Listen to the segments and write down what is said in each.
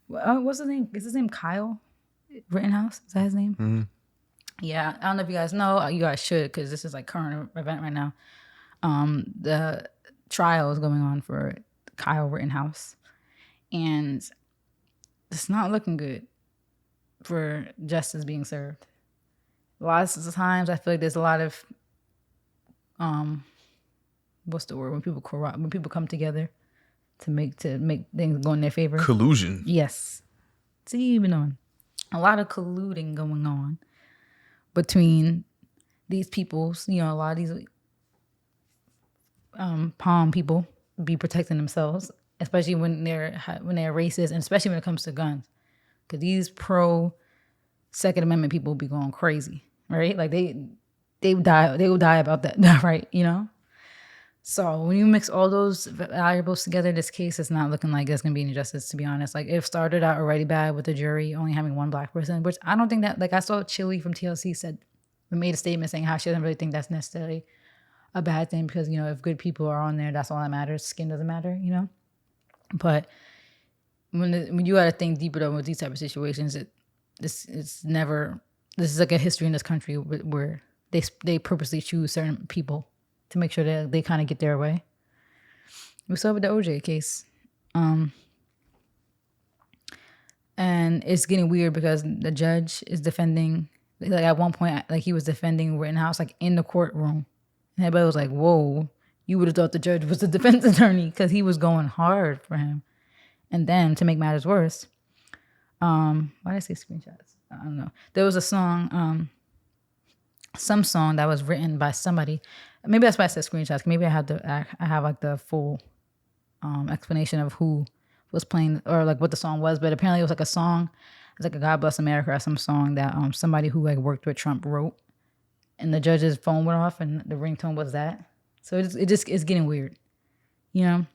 What's his name? Is his name Kyle Rittenhouse? Is that his name? Mm-hmm. Yeah, I don't know if you guys know. You guys should, because this is like current event right now. The trial is going on for Kyle Rittenhouse, and it's not looking good for justice being served. Lots of times, I feel like there's a lot of what's the word, when people corrupt, when people come together to make things go in their favor. Collusion. Yes. See, even on a lot of colluding going on between these peoples. You know, a lot of these palm people be protecting themselves, especially when they're racist, and especially when it comes to guns, because these pro Second Amendment people be going crazy, right? Like they will die about that, right? You know. So when you mix all those variables together, this case is not looking like there's gonna be any justice, to be honest. Like, it started out already bad with the jury only having one black person, which I don't think that, like, I saw Chili from TLC made a statement saying how she doesn't really think that's necessarily a bad thing, because, you know, if good people are on there, that's all that matters. Skin doesn't matter, you know. But when you got to think deeper though with these type of situations, this is like a history in this country where they purposely choose certain people to make sure that they kind of get their way. We saw it with the OJ case. And it's getting weird because the judge is defending, like, at one point, like, he was defending Rittenhouse, like, in the courtroom. And everybody was like, whoa, you would have thought the judge was the defense attorney, because he was going hard for him. And then, to make matters worse, why did I say screenshots? I don't know. There was a song, some song that was written by somebody. Maybe that's why I said screenshots. Maybe I have like the full explanation of who was playing, or like what the song was. But apparently it was like a song. It's like a God Bless America or some song that somebody who like worked with Trump wrote. And the judge's phone went off and the ringtone was that. So it's getting weird, you know?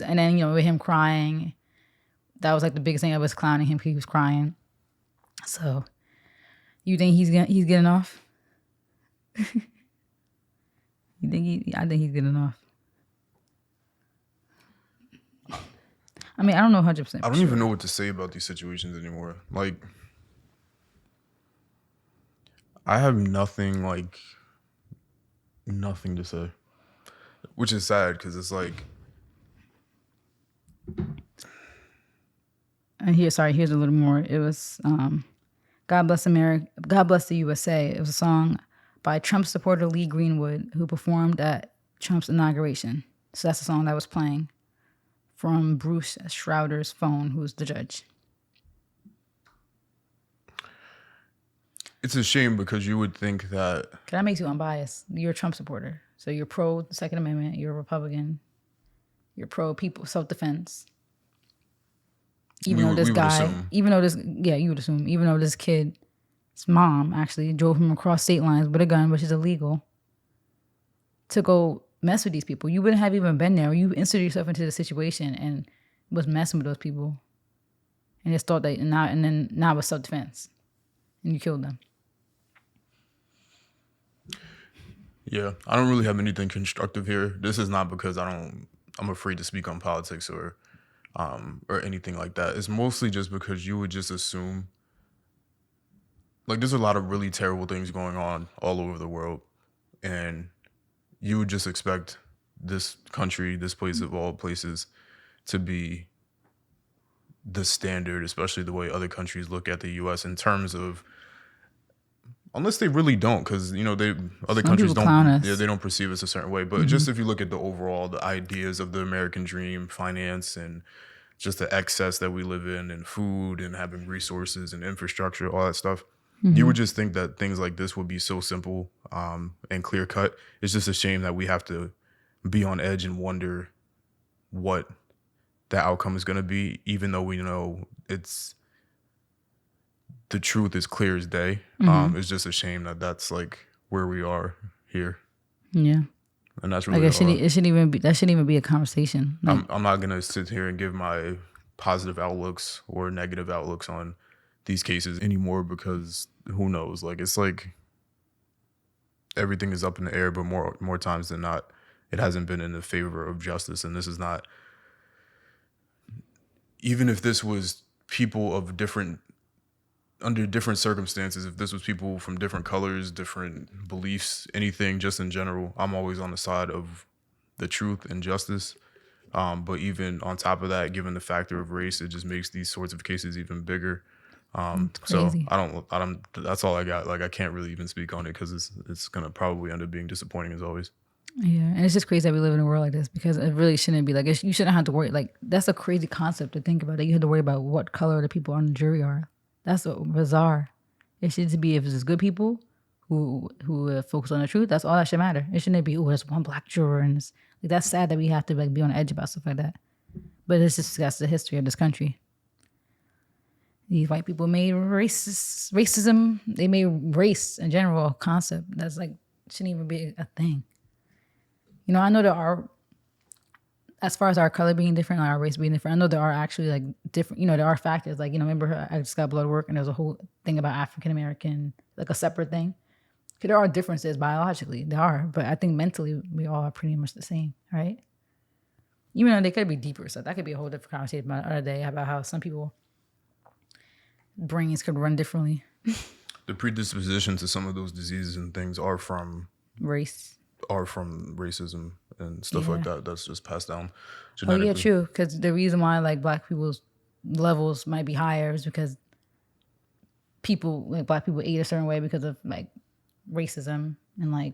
And then, you know, with him crying, that was like the biggest thing. I was clowning him because he was crying. So you think he's getting off? I think he's getting off. I mean, I don't know 100%. I don't even know what to say about these situations anymore. Like, I have nothing to say, which is sad, because it's like. And here's a little more. It was God Bless America, God Bless the USA. It was a song by Trump supporter Lee Greenwood, who performed at Trump's inauguration. So that's the song that was playing from Bruce Schroeder's phone, who's the judge. It's a shame, because you would think that. That makes you unbiased. You're a Trump supporter. So you're pro Second Amendment. You're a Republican. You're pro people self-defense. You would assume, even though this kid's mom actually drove him across state lines with a gun, which is illegal, to go mess with these people. You wouldn't have even been there. You inserted yourself into the situation and was messing with those people, and just thought that now it was self-defense, and you killed them. Yeah, I don't really have anything constructive here. This is not because I'm afraid to speak on politics or anything like that. It's mostly just because you would just assume, like, there's a lot of really terrible things going on all over the world, and you would just expect this country, this place of all places, to be the standard, especially the way other countries look at the U.S. in terms of, unless they really don't, because, you know, other countries don't, they don't perceive us a certain way. But just if you look at the ideas of the American dream, finance, and just the excess that we live in, and food, and having resources and infrastructure, all that stuff, you would just think that things like this would be so simple and clear cut. It's just a shame that we have to be on edge and wonder what the outcome is going to be, even though we know the truth is clear as day. It's just a shame that that's like where we are here. Yeah. And that's really like that shouldn't even be a conversation. Like, I'm not gonna sit here and give my positive outlooks or negative outlooks on these cases anymore, because who knows? Like, it's like everything is up in the air, but more times than not, it hasn't been in the favor of justice. And this is not, even if this was people of different under different circumstances, if this was people from different colors, different beliefs, anything, just in general, I'm always on the side of the truth and justice. But even on top of that, given the factor of race, it just makes these sorts of cases even bigger. It's So crazy. I don't. That's all I got. Like I can't really even speak on it because it's gonna probably end up being disappointing as always. Yeah, and it's just crazy that we live in a world like this because it really shouldn't be like you shouldn't have to worry. Like that's a crazy concept to think about. That you have to worry about what color the people on the jury are. That's so bizarre. It should just be if it's good people who focus on the truth. That's all that should matter. It shouldn't be there's one black juror and it's like that's sad that we have to like be on edge about stuff like that. But it's just that's the history of this country. These white people made racism. They made race in general a concept that's like shouldn't even be a thing. You know, I know there are, as far as our color being different, our race being different, I know there are actually like different, you know, there are factors. Like, you know, remember I just got blood work and there's a whole thing about African American, like a separate thing. 'Cause there are differences biologically, there are, but I think mentally we all are pretty much the same, right? Even though they could be deeper stuff. That could be a whole different conversation about another day about how some people brains could run differently. The predisposition to some of those diseases and things Race. are from racism and stuff like that. That's just passed down Oh yeah, genetically. true. Because the reason why like black people's levels might be higher is because people like black people ate a certain way because of like racism and like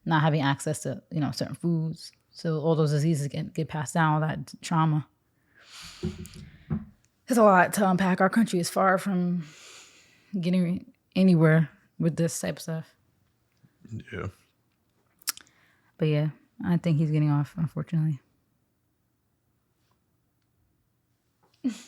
not having access to certain foods. So all those diseases get passed down. All that trauma. There's a lot to unpack. Our country is far from getting anywhere with this type of stuff. Yeah. But yeah, I think he's getting off, unfortunately.